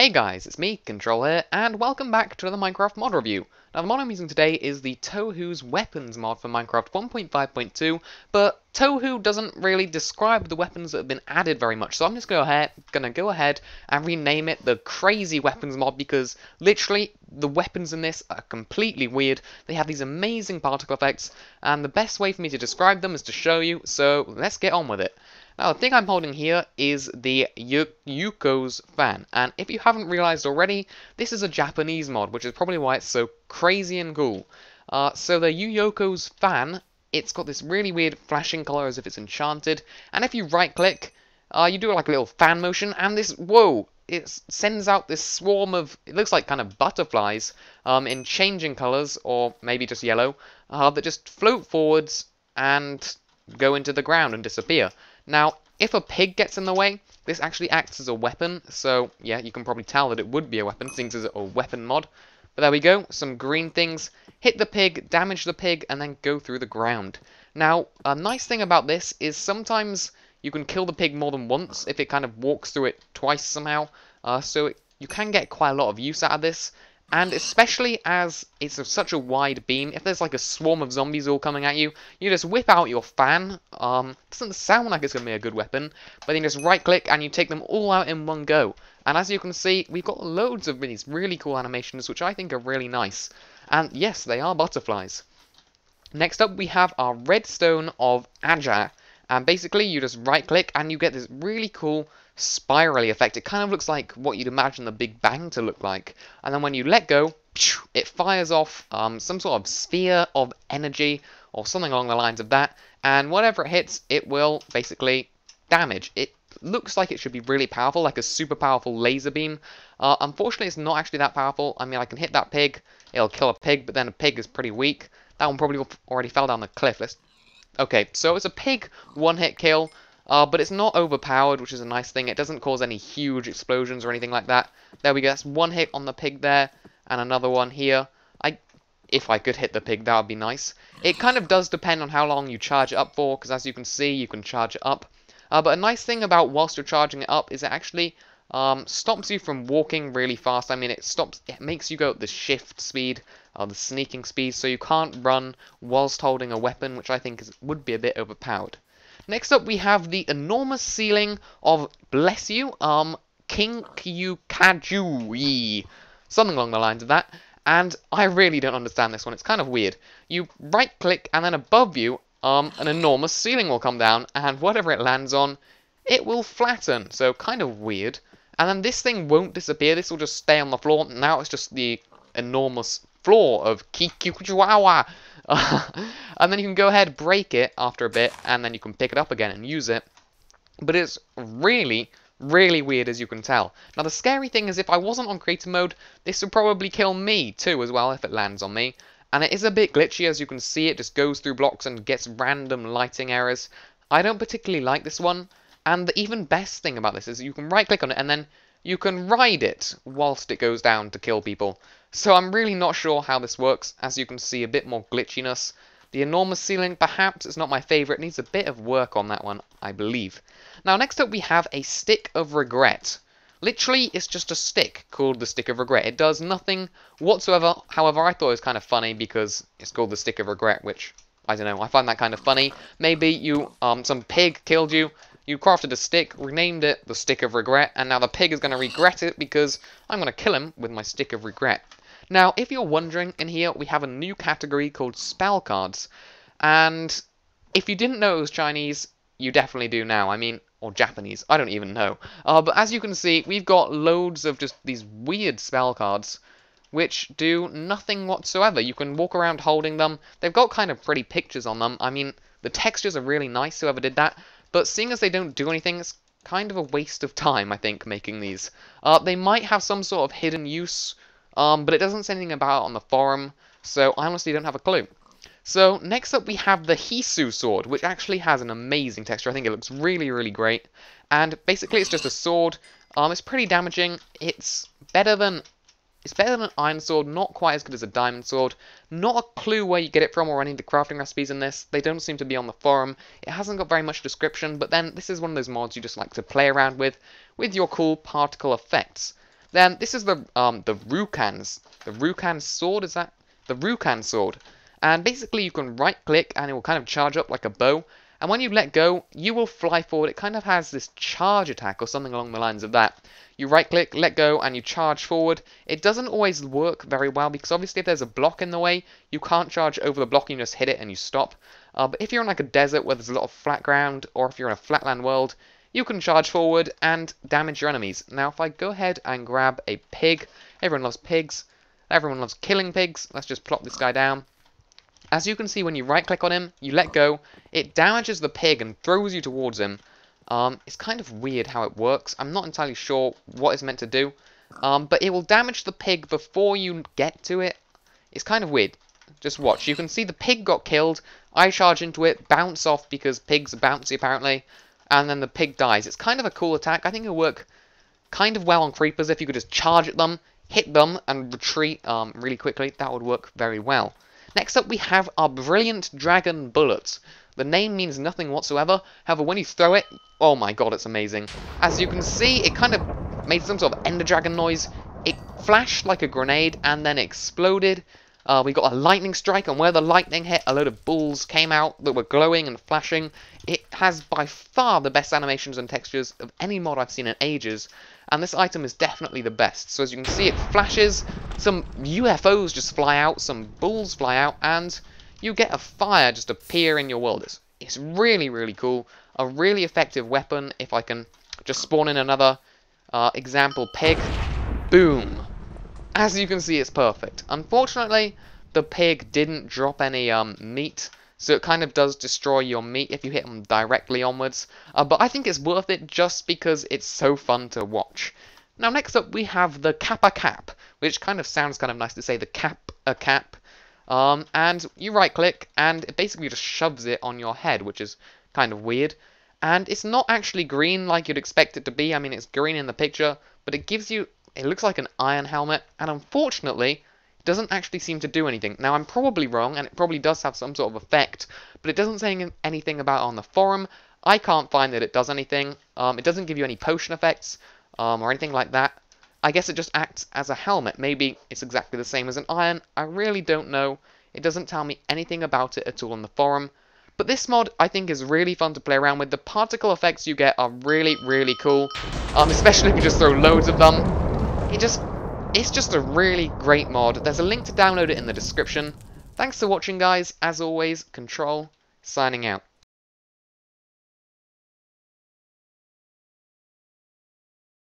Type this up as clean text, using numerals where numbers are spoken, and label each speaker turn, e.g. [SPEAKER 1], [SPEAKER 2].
[SPEAKER 1] Hey guys, it's me, Control here, and welcome back to another Minecraft mod review. Now the mod I'm using today is the Tohu's Weapons mod for Minecraft 1.5.2, but Tohu doesn't really describe the weapons that have been added very much, so I'm just gonna go ahead and rename it the Crazy Weapons mod because literally the weapons in this are completely weird. They have these amazing particle effects, and the best way for me to describe them is to show you, so let's get on with it. Now, the thing I'm holding here is the Yuyuko's fan, and if you haven't realized already, this is a Japanese mod, which is probably why it's so crazy and cool. So the Yuyuko's fan, it's got this really weird flashing color as if it's enchanted, and if you right-click, you do like a little fan motion, and this, whoa, it sends out this swarm of, it looks like kind of butterflies, in changing colors, or maybe just yellow, that just float forwards and go into the ground and disappear. Now, if a pig gets in the way, this actually acts as a weapon, so yeah, you can probably tell that it would be a weapon, since it's a weapon mod. But there we go, some green things, hit the pig, damage the pig, and then go through the ground. Now, a nice thing about this is sometimes you can kill the pig more than once if it kind of walks through it twice somehow, you can get quite a lot of use out of this. And especially as it's such a wide beam, if there's like a swarm of zombies all coming at you, you just whip out your fan. Doesn't sound like it's going to be a good weapon, but then you just right click and you take them all out in one go. And as you can see, we've got loads of these really cool animations, which I think are really nice. And yes, they are butterflies. Next up, we have our Redstone of Aer. And basically, you just right click and you get this really cool spirally effect. It kind of looks like what you'd imagine the Big Bang to look like. And then when you let go, it fires off some sort of sphere of energy or something along the lines of that. And whatever it hits, it will basically damage. It looks like it should be really powerful, like a super powerful laser beam. Unfortunately, it's not actually that powerful. I mean, I can hit that pig, it'll kill a pig, but then a pig is pretty weak. That one probably already fell down the cliff. Okay, so it's a pig one-hit kill. But it's not overpowered, which is a nice thing. It doesn't cause any huge explosions or anything like that. There we go. That's one hit on the pig there, and another one here. If I could hit the pig, that would be nice. It kind of does depend on how long you charge it up for, because as you can see, you can charge it up. But a nice thing about whilst you're charging it up is it actually stops you from walking really fast. I mean, it makes you go at the shift speed, the sneaking speed, so you can't run whilst holding a weapon, which I think would be a bit overpowered. Next up, we have the enormous ceiling of, bless you, Kinkyu-Kaju, something along the lines of that, and I really don't understand this one, it's kind of weird. You right-click, and then above you, an enormous ceiling will come down, and whatever it lands on, it will flatten, so kind of weird. And then this thing won't disappear, this will just stay on the floor, now it's just the enormous floor of Kinkyu-Kaju. And then you can go ahead, break it after a bit, and then you can pick it up again and use it. But it's really, really weird, as you can tell. Now, the scary thing is if I wasn't on creative mode, this would probably kill me too as well if it lands on me. And it is a bit glitchy, as you can see. It just goes through blocks and gets random lighting errors. I don't particularly like this one. And the even best thing about this is you can right-click on it and then you can ride it whilst it goes down to kill people. So I'm really not sure how this works. As you can see, a bit more glitchiness. The enormous ceiling, perhaps, is not my favourite. It needs a bit of work on that one, I believe. Now, next up we have a Stick of Regret. Literally, it's just a stick called the Stick of Regret. It does nothing whatsoever. However, I thought it was kind of funny because it's called the Stick of Regret, which, I don't know, I find that kind of funny. Maybe some pig killed you. You crafted a stick, renamed it the Stick of Regret, and now the pig is going to regret it because I'm going to kill him with my Stick of Regret. Now, if you're wondering, in here we have a new category called Spell Cards. And if you didn't know it was Chinese, you definitely do now. I mean, or Japanese, I don't even know. But as you can see, we've got loads of just these weird spell cards which do nothing whatsoever. You can walk around holding them. They've got kind of pretty pictures on them. I mean, the textures are really nice, whoever did that. But seeing as they don't do anything, it's kind of a waste of time, I think, making these. They might have some sort of hidden use, but it doesn't say anything about it on the forum, so I honestly don't have a clue. So, next up we have the Hesu sword, which actually has an amazing texture. I think it looks really, really great. And basically it's just a sword. It's pretty damaging. It's better than an iron sword, not quite as good as a diamond sword. Not a clue where you get it from or any of the crafting recipes in this. They don't seem to be on the forum. It hasn't got very much description, but then this is one of those mods you just like to play around with your cool particle effects. Then this is the Rukan sword, is that? The Rukan sword. And basically you can right click and it will kind of charge up like a bow. And when you let go, you will fly forward. It kind of has this charge attack or something along the lines of that. You right click, let go, and you charge forward. It doesn't always work very well because obviously if there's a block in the way, you can't charge over the block, you just hit it and you stop. But if you're in like a desert where there's a lot of flat ground, or if you're in a flatland world, you can charge forward and damage your enemies. Now if I go ahead and grab a pig, everyone loves pigs, everyone loves killing pigs, let's just plop this guy down. As you can see, when you right click on him, you let go, it damages the pig and throws you towards him. It's kind of weird how it works. I'm not entirely sure what it's meant to do. But it will damage the pig before you get to it. It's kind of weird. Just watch. You can see the pig got killed. I charge into it, bounce off because pigs are bouncy apparently. And then the pig dies. It's kind of a cool attack. I think it'll work kind of well on creepers if you could just charge at them, hit them, and retreat really quickly. That would work very well. Next up we have our brilliant dragon bullet. The name means nothing whatsoever, however when you throw it, oh my god, it's amazing. As you can see, it kind of made some sort of ender dragon noise. It flashed like a grenade and then exploded. We got a lightning strike, and where the lightning hit, a load of balls came out that were glowing and flashing. It has by far the best animations and textures of any mod I've seen in ages, and this item is definitely the best. So as you can see, it flashes, some UFOs just fly out, some balls fly out, and you get a fire just appear in your world. It's really, really cool. A really effective weapon. If I can just spawn in another example pig. Boom. As you can see, it's perfect. Unfortunately, the pig didn't drop any meat, so it kind of does destroy your meat if you hit them directly onwards. But I think it's worth it just because it's so fun to watch. Now, next up, we have the Kappa Cap, which kind of sounds kind of nice to say, the Kappa Cap. And you right-click, and it basically just shoves it on your head, which is kind of weird. And it's not actually green like you'd expect it to be. I mean, it's green in the picture, but it gives you... It looks like an iron helmet, and unfortunately, it doesn't actually seem to do anything. Now, I'm probably wrong, and it probably does have some sort of effect, but it doesn't say anything about it on the forum. I can't find that it does anything. It doesn't give you any potion effects, or anything like that. I guess it just acts as a helmet. Maybe it's exactly the same as an iron. I really don't know. It doesn't tell me anything about it at all on the forum. But this mod, I think, is really fun to play around with. The particle effects you get are really, really cool. Especially if you just throw loads of them. It's just a really great mod. There's a link to download it in the description. Thanks for watching, guys. As always, Control, signing out.